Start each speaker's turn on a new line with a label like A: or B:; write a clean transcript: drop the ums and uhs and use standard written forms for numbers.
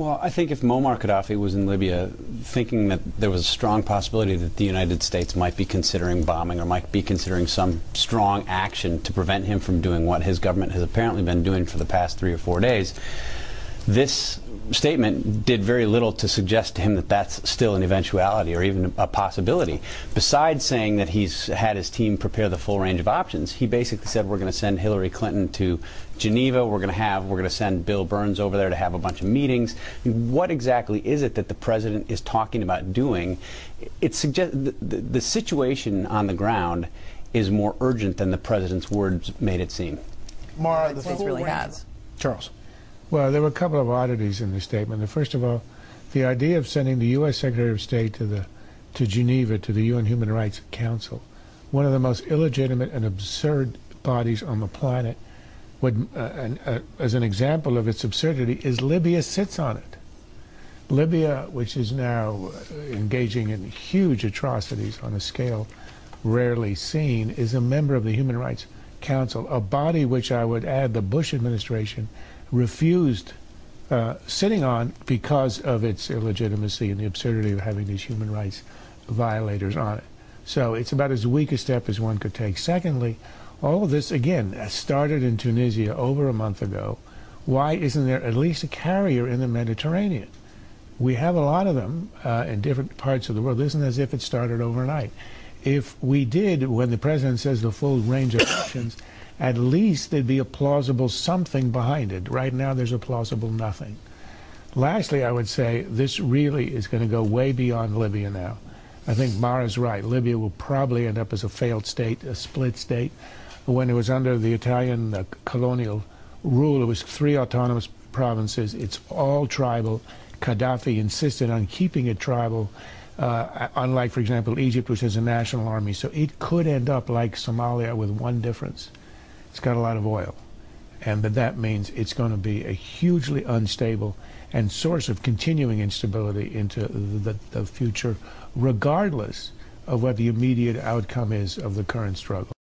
A: Well, I think if Muammar Gaddafi was in Libya thinking that there was a strong possibility that the United States might be considering bombing or might be considering some strong action to prevent him from doing what his government has apparently been doing for the past 3 or 4 days, this statement did very little to suggest to him that that's still an eventuality or even a possibility. Besides saying that he's had his team prepare the full range of options, he basically said we're going to send Hillary Clinton to Geneva, we're going to send Bill Burns over there to have a bunch of meetings. What exactly is it that the president is talking about doing? It suggests the situation on the ground is more urgent than the president's words made it seem.
B: Mara, the States really has.
C: Charles. Well, there were a couple of oddities in the statement. First of all, the idea of sending the U.S. Secretary of State to Geneva, to the UN Human Rights Council, one of the most illegitimate and absurd bodies on the planet, would, as an example of its absurdity, is Libya sits on it. Libya, which is now engaging in huge atrocities on a scale rarely seen, is a member of the Human Rights Council, a body which I would add the Bush administration refused sitting on because of its illegitimacy and the absurdity of having these human rights violators on it. So it's about as weak a step as one could take. Secondly, all of this, again, started in Tunisia over a month ago. Why isn't there at least a carrier in the Mediterranean? We have a lot of them in different parts of the world. It isn't as if it started overnight. If we did, when the president says the full range of options, at least there'd be a plausible something behind it. Right now, there's a plausible nothing. Lastly, I would say this really is going to go way beyond Libya now. I think Mara's right. Libya will probably end up as a failed state, a split state. When it was under the Italian colonial rule, it was 3 autonomous provinces. It's all tribal. Gaddafi insisted on keeping it tribal, unlike, for example, Egypt, which has a national army. So it could end up like Somalia with one difference. It's got a lot of oil, and that means it's going to be a hugely unstable and source of continuing instability into the future, regardless of what the immediate outcome is of the current struggle.